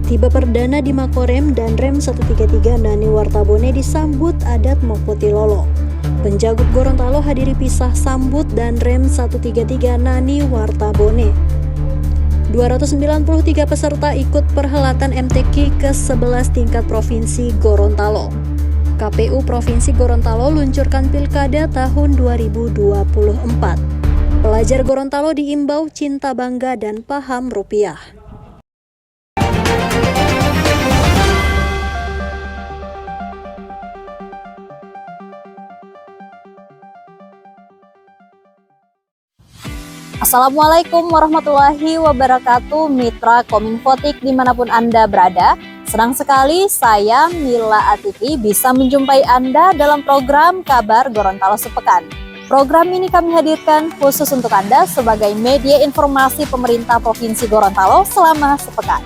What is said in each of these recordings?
Tiba perdana di Makorem dan Rem 133 Nani Wartabone disambut adat Mopotilolo. Penjagut Gorontalo hadiri pisah sambut dan Rem 133 Nani Wartabone. 293 peserta ikut perhelatan MTQ ke-11 tingkat Provinsi Gorontalo. KPU Provinsi Gorontalo luncurkan Pilkada tahun 2024. Pelajar Gorontalo diimbau cinta bangga dan paham rupiah. Assalamualaikum warahmatullahi wabarakatuh, Mitra Kominfotik dimanapun Anda berada. Senang sekali saya, Mila Atifi, bisa menjumpai Anda dalam program Kabar Gorontalo Sepekan. Program ini kami hadirkan khusus untuk Anda sebagai media informasi pemerintah Provinsi Gorontalo selama sepekan.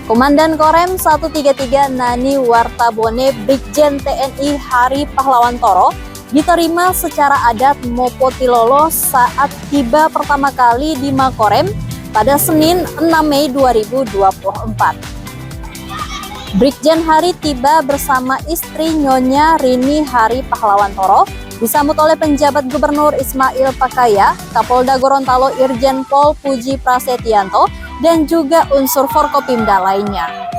Komandan Korem 133 Nani Wartabone Brigjen TNI Hari Pahlawan Toro diterima secara adat Mopotilolo saat tiba pertama kali di Makorem pada Senin 6 Mei 2024. Brigjen Hari tiba bersama istri Nyonya Rini Hari Pahlawan Toro, disambut oleh penjabat Gubernur Ismail Pakaya, Kapolda Gorontalo Irjen Pol Puji Prasetyanto, dan juga unsur Forkopimda lainnya.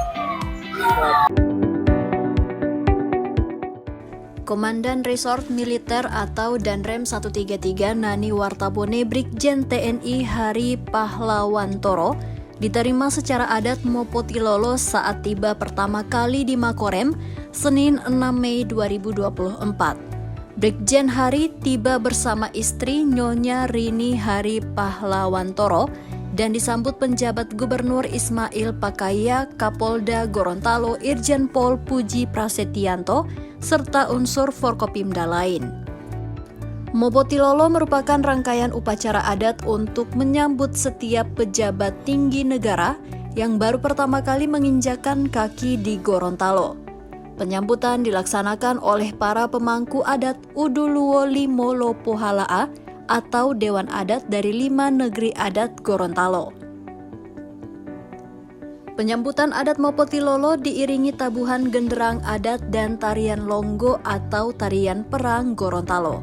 Komandan Resort Militer atau Danrem 133 Nani Wartabone Brigjen TNI Hari Pahlawan Toro diterima secara adat Mopotilolo saat tiba pertama kali di Makorem Senin 6 Mei 2024. Brigjen Hari tiba bersama istri Nyonya Rini Hari Pahlawan Toro dan disambut penjabat Gubernur Ismail Pakaya, Kapolda Gorontalo Irjen Pol Puji Prasetyanto, serta unsur Forkopimda lain. Mopotilolo merupakan rangkaian upacara adat untuk menyambut setiap pejabat tinggi negara yang baru pertama kali menginjakan kaki di Gorontalo. Penyambutan dilaksanakan oleh para pemangku adat Uduluwo Limo Lopohalaa atau Dewan Adat dari 5 negeri adat Gorontalo. Penyambutan adat Mopotilolo diiringi tabuhan genderang adat dan tarian longgo atau tarian perang Gorontalo.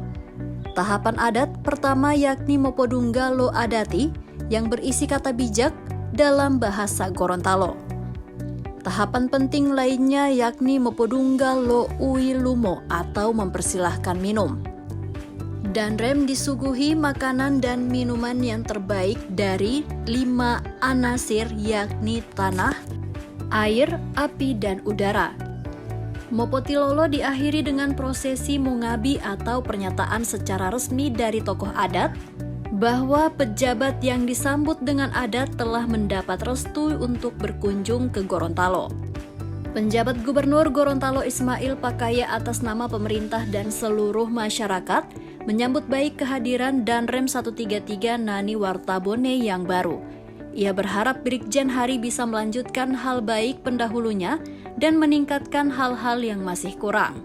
Tahapan adat pertama yakni Mopodungga Lo Adati yang berisi kata bijak dalam bahasa Gorontalo. Tahapan penting lainnya yakni Mopodungga Lo Uilumo atau mempersilahkan minum. Danrem disuguhi makanan dan minuman yang terbaik dari 5 anasir yakni tanah, air, api, dan udara. Mopotilolo diakhiri dengan prosesi mungabi atau pernyataan secara resmi dari tokoh adat bahwa pejabat yang disambut dengan adat telah mendapat restu untuk berkunjung ke Gorontalo. Penjabat Gubernur Gorontalo Ismail Pakaya atas nama pemerintah dan seluruh masyarakat menyambut baik kehadiran Danrem 133 Nani Wartabone yang baru. Ia berharap Brigjen Hari bisa melanjutkan hal baik pendahulunya dan meningkatkan hal-hal yang masih kurang.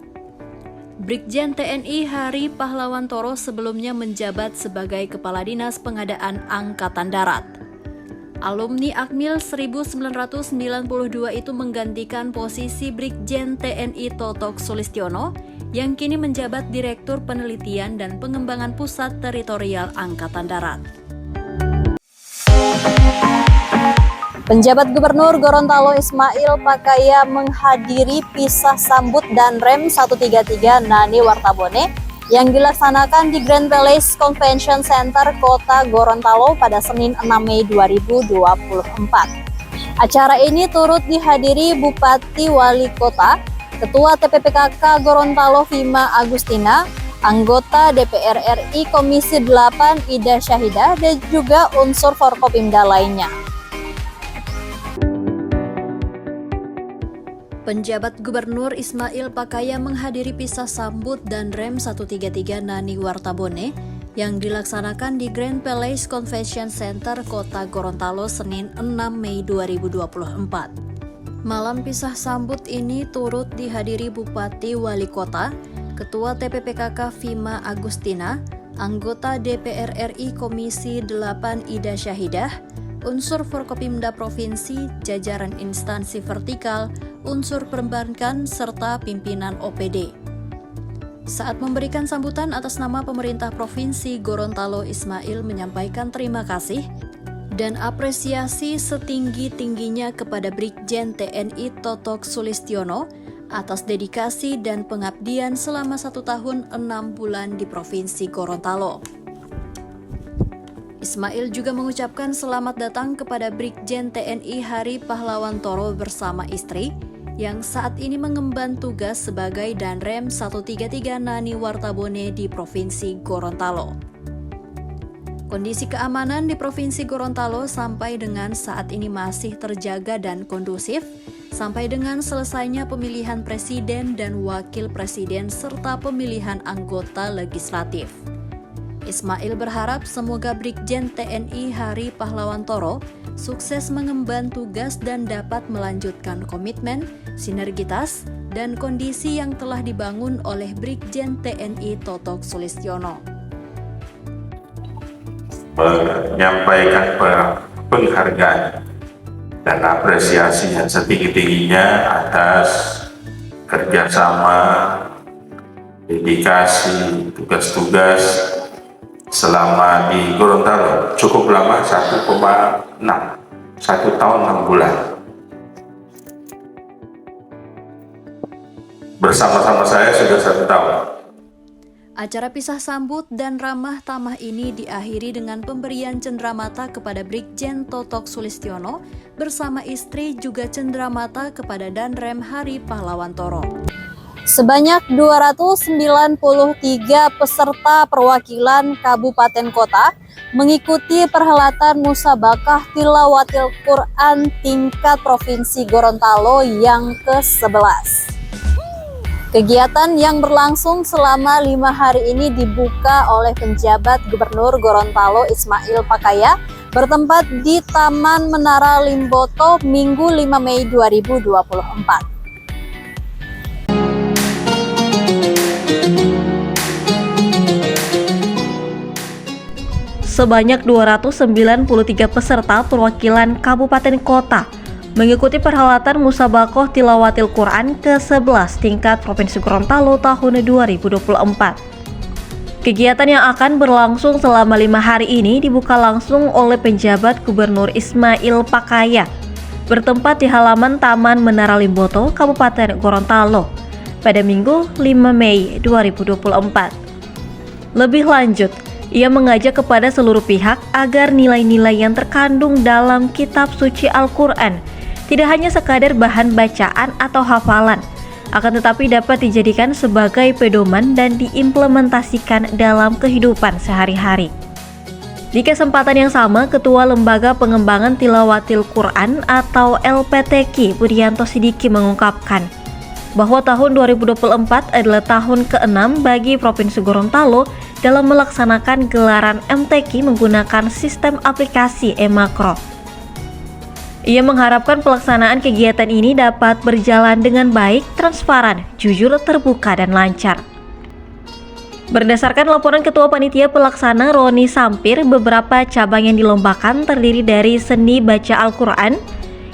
Brigjen TNI Hari Pahlawan Toro sebelumnya menjabat sebagai Kepala Dinas Pengadaan Angkatan Darat. Alumni Akmil 1992 itu menggantikan posisi Brigjen TNI Totok Sulistiono yang kini menjabat Direktur Penelitian dan Pengembangan Pusat Teritorial Angkatan Darat. Penjabat Gubernur Gorontalo Ismail Pakaya menghadiri pisah sambut Danrem 133 Nani Wartabone yang dilaksanakan di Grand Palace Convention Center Kota Gorontalo pada Senin 6 Mei 2024. Acara ini turut dihadiri Bupati Wali Kota, Ketua TPPKK Gorontalo Vima Agustina, anggota DPR RI Komisi 8 Ida Syahidah, dan juga unsur Forkopimda lainnya. Penjabat Gubernur Ismail Pakaya menghadiri pisah sambut Danrem 133 Nani Wartabone yang dilaksanakan di Grand Palace Convention Center Kota Gorontalo Senin 6 Mei 2024. Malam pisah sambut ini turut dihadiri Bupati Wali Kota, Ketua TPPKK Vima Agustina, anggota DPR RI Komisi 8 Ida Syahidah, unsur Forkopimda Provinsi, jajaran instansi vertikal, unsur perbankan, serta pimpinan OPD. Saat memberikan sambutan atas nama pemerintah Provinsi Gorontalo, Ismail menyampaikan terima kasih dan apresiasi setinggi-tingginya kepada Brigjen TNI Totok Sulistiono atas dedikasi dan pengabdian selama 1 tahun 6 bulan di Provinsi Gorontalo. Ismail juga mengucapkan selamat datang kepada Brigjen TNI Hari Pahlawan Toro bersama istri yang saat ini mengemban tugas sebagai Danrem 133 Nani Wartabone di Provinsi Gorontalo. Kondisi keamanan di Provinsi Gorontalo sampai dengan saat ini masih terjaga dan kondusif sampai dengan selesainya pemilihan presiden dan wakil presiden serta pemilihan anggota legislatif. Ismail berharap semoga Brigjen TNI Hari Pahlawan Toro sukses mengemban tugas dan dapat melanjutkan komitmen, sinergitas, dan kondisi yang telah dibangun oleh Brigjen TNI Totok Sulistiono. Menyampaikan penghargaan dan apresiasi yang setinggi-tingginya atas kerjasama, dedikasi, tugas-tugas selama di Gorontalo cukup lama, 1 tahun 6 bulan. Bersama-sama saya sudah 1 tahun. Acara pisah sambut dan ramah tamah ini diakhiri dengan pemberian cenderamata kepada Brigjen Totok Sulistiono bersama istri juga cenderamata kepada Danrem Hari Pahlawan Toro. Sebanyak 293 peserta perwakilan kabupaten kota mengikuti perhelatan Musabakah Tilawatil Quran tingkat Provinsi Gorontalo yang ke-11. Kegiatan yang berlangsung selama 5 hari ini dibuka oleh penjabat Gubernur Gorontalo Ismail Pakaya bertempat di Taman Menara Limboto Minggu 5 Mei 2024. Sebanyak 293 peserta perwakilan kabupaten kota mengikuti perhelatan Musabaqah Tilawatil Quran ke-11 tingkat Provinsi Gorontalo tahun 2024. Kegiatan yang akan berlangsung selama 5 hari ini dibuka langsung oleh penjabat Gubernur Ismail Pakaya bertempat di halaman Taman Menara Limboto, Kabupaten Gorontalo pada Minggu 5 Mei 2024. Lebih lanjut, ia mengajak kepada seluruh pihak agar nilai-nilai yang terkandung dalam kitab suci Al-Quran tidak hanya sekadar bahan bacaan atau hafalan, akan tetapi dapat dijadikan sebagai pedoman dan diimplementasikan dalam kehidupan sehari-hari. Di kesempatan yang sama, Ketua Lembaga Pengembangan Tilawatil Quran atau LPTQ Budianto Sidiki mengungkapkan bahwa tahun 2024 adalah tahun ke-6 bagi Provinsi Gorontalo dalam melaksanakan gelaran MTQ menggunakan sistem aplikasi e-makro. Ia mengharapkan pelaksanaan kegiatan ini dapat berjalan dengan baik, transparan, jujur, terbuka, dan lancar. Berdasarkan laporan Ketua Panitia Pelaksana Roni Sampir, beberapa cabang yang dilombakan terdiri dari seni baca Al-Quran,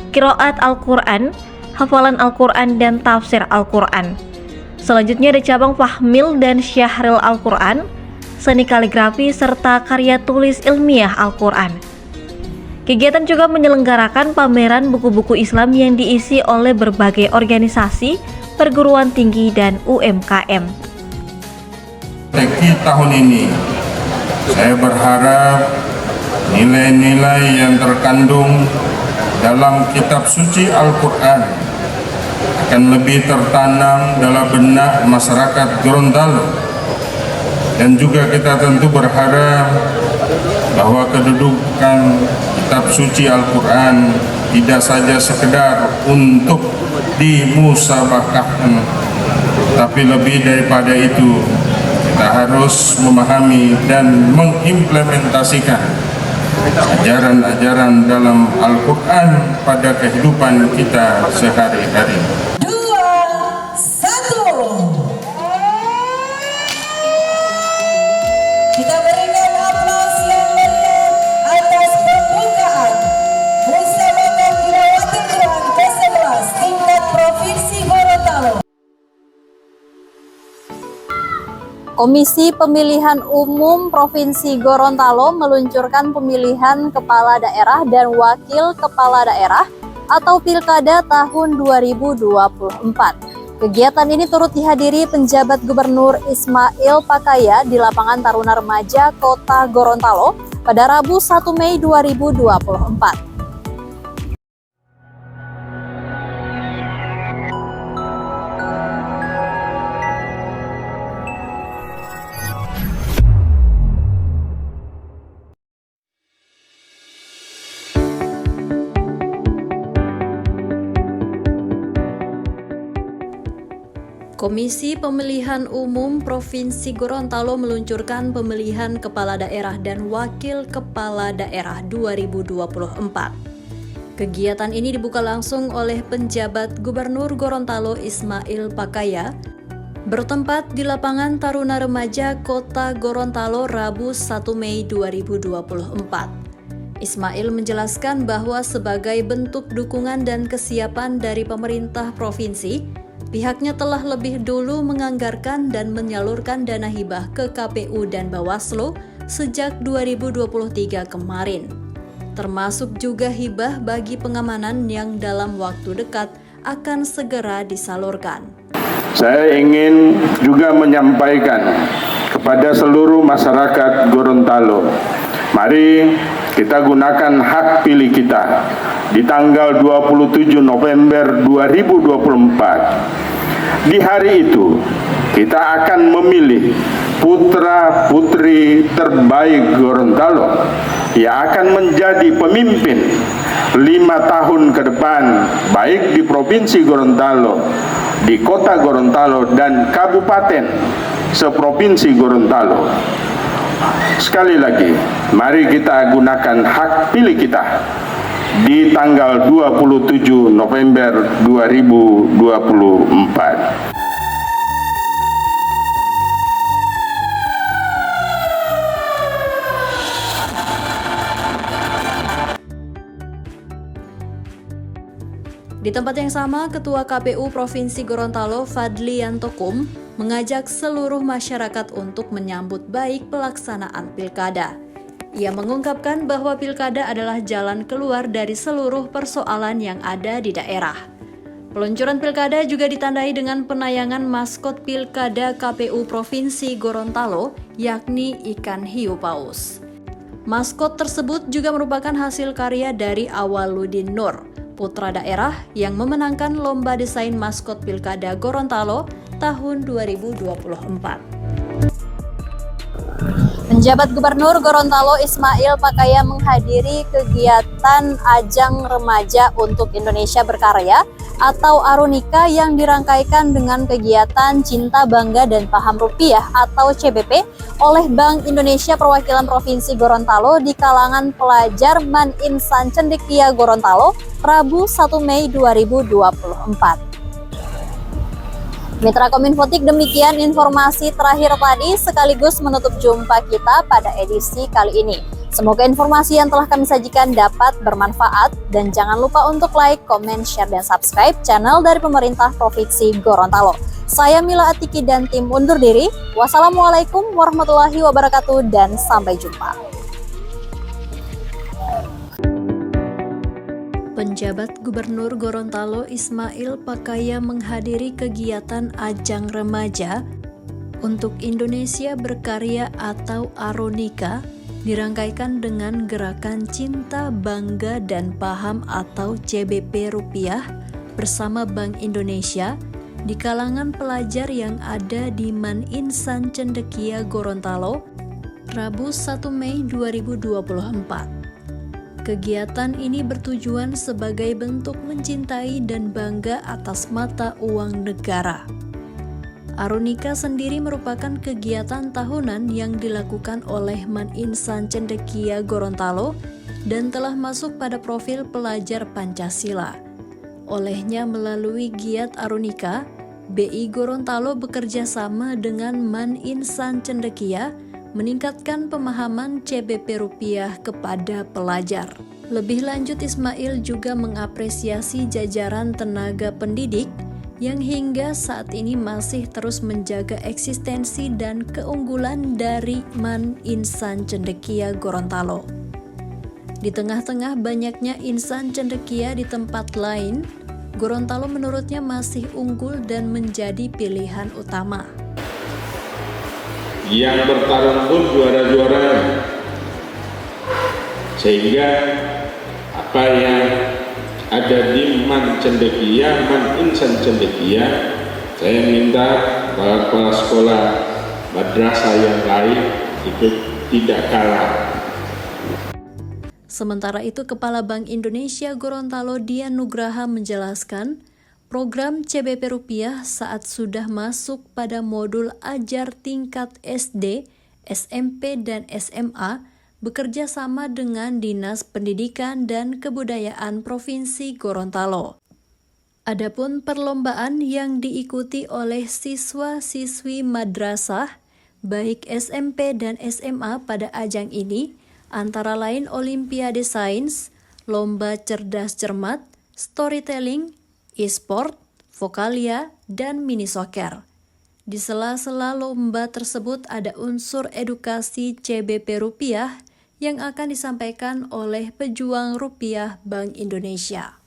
qiraat Al-Quran, hafalan Al-Quran, dan tafsir Al-Quran. Selanjutnya ada cabang Fahmil dan Syahril Al-Quran, seni kaligrafi, serta karya tulis ilmiah Al-Quran. Kegiatan juga menyelenggarakan pameran buku-buku Islam yang diisi oleh berbagai organisasi, perguruan tinggi, dan UMKM. Tahun ini, saya berharap nilai-nilai yang terkandung dalam kitab suci Al-Quran akan lebih tertanam dalam benak masyarakat Gorontalo. Dan juga kita tentu berharap bahwa kedudukan kitab suci Al-Quran tidak saja sekedar untuk dimusabakahkan, tapi lebih daripada itu kita harus memahami dan mengimplementasikan ajaran-ajaran dalam Al-Quran pada kehidupan kita sehari-hari. 2, 1. Kita berikan aplaus yang meriah atas pembukaan Komisi Pemilihan Umum Provinsi Gorontalo meluncurkan pemilihan kepala daerah dan wakil kepala daerah atau Pilkada tahun 2024. Kegiatan ini turut dihadiri penjabat Gubernur Ismail Pakaya di lapangan Taruna Remaja Kota Gorontalo pada Rabu 1 Mei 2024. Komisi Pemilihan Umum Provinsi Gorontalo meluncurkan pemilihan kepala daerah dan wakil kepala daerah 2024. Kegiatan ini dibuka langsung oleh penjabat Gubernur Gorontalo Ismail Pakaya bertempat di lapangan Taruna Remaja Kota Gorontalo Rabu 1 Mei 2024. Ismail menjelaskan bahwa sebagai bentuk dukungan dan kesiapan dari pemerintah provinsi, pihaknya telah lebih dulu menganggarkan dan menyalurkan dana hibah ke KPU dan Bawaslu sejak 2023 kemarin. Termasuk juga hibah bagi pengamanan yang dalam waktu dekat akan segera disalurkan. Saya ingin juga menyampaikan kepada seluruh masyarakat Gorontalo, mari kita gunakan hak pilih kita di tanggal 27 November 2024. Di hari itu, kita akan memilih putra-putri terbaik Gorontalo yang akan menjadi pemimpin 5 tahun ke depan, baik di Provinsi Gorontalo, di Kota Gorontalo, dan Kabupaten seprovinsi Gorontalo. Sekali lagi, mari kita gunakan hak pilih kita di tanggal 27 November 2024. Di tempat yang sama, Ketua KPU Provinsi Gorontalo Fadli Yantokum mengajak seluruh masyarakat untuk menyambut baik pelaksanaan pilkada. Ia mengungkapkan bahwa pilkada adalah jalan keluar dari seluruh persoalan yang ada di daerah. Peluncuran pilkada juga ditandai dengan penayangan maskot pilkada KPU Provinsi Gorontalo, yakni ikan hiu paus. Maskot tersebut juga merupakan hasil karya dari Awaludin Nur, putra daerah yang memenangkan lomba desain maskot Pilkada Gorontalo tahun 2024. Penjabat Gubernur Gorontalo Ismail Pakaya menghadiri kegiatan Ajang Remaja untuk Indonesia Berkarya atau Arunika yang dirangkaikan dengan kegiatan Cinta Bangga dan Paham Rupiah atau CBP oleh Bank Indonesia Perwakilan Provinsi Gorontalo di kalangan pelajar Man Insan Cendekia Gorontalo Rabu 1 Mei 2024. Mitra Kominfotik, demikian informasi terakhir tadi sekaligus menutup jumpa kita pada edisi kali ini. Semoga informasi yang telah kami sajikan dapat bermanfaat dan jangan lupa untuk like, comment, share, dan subscribe channel dari pemerintah Provinsi Gorontalo. Saya Mila Atiki dan tim undur diri. Wassalamualaikum warahmatullahi wabarakatuh dan sampai jumpa. Penjabat Gubernur Gorontalo Ismail Pakaya menghadiri kegiatan Ajang Remaja untuk Indonesia Berkarya atau Arunika dirangkaikan dengan gerakan Cinta Bangga dan Paham atau CBP Rupiah bersama Bank Indonesia di kalangan pelajar yang ada di Man Insan Cendekia Gorontalo Rabu 1 Mei 2024. Kegiatan ini bertujuan sebagai bentuk mencintai dan bangga atas mata uang negara. Arunika sendiri merupakan kegiatan tahunan yang dilakukan oleh Man Insan Cendekia Gorontalo dan telah masuk pada profil pelajar Pancasila. Olehnya melalui giat Arunika, BI Gorontalo bekerja sama dengan Man Insan Cendekia meningkatkan pemahaman CBP Rupiah kepada pelajar. Lebih lanjut, Ismail juga mengapresiasi jajaran tenaga pendidik yang hingga saat ini masih terus menjaga eksistensi dan keunggulan dari MAN Insan Cendekia Gorontalo. Di tengah-tengah banyaknya insan cendekia di tempat lain, Gorontalo menurutnya masih unggul dan menjadi pilihan utama. Yang bertarung pun juara-juara, sehingga apa yang ada di MAN Cendekia, MAN Insan Cendekia, saya minta kepala sekolah madrasah yang lain itu tidak kalah. Sementara itu, Kepala Bank Indonesia Gorontalo Dian Nugraha menjelaskan, program CBP Rupiah saat sudah masuk pada modul ajar tingkat SD, SMP, dan SMA bekerja sama dengan Dinas Pendidikan dan Kebudayaan Provinsi Gorontalo. Adapun perlombaan yang diikuti oleh siswa-siswi madrasah, baik SMP dan SMA pada ajang ini, antara lain Olimpiade Sains, Lomba Cerdas Cermat, Storytelling, e-sport, vokalia, dan mini soccer. Di sela-sela lomba tersebut ada unsur edukasi CBP Rupiah yang akan disampaikan oleh pejuang rupiah Bank Indonesia.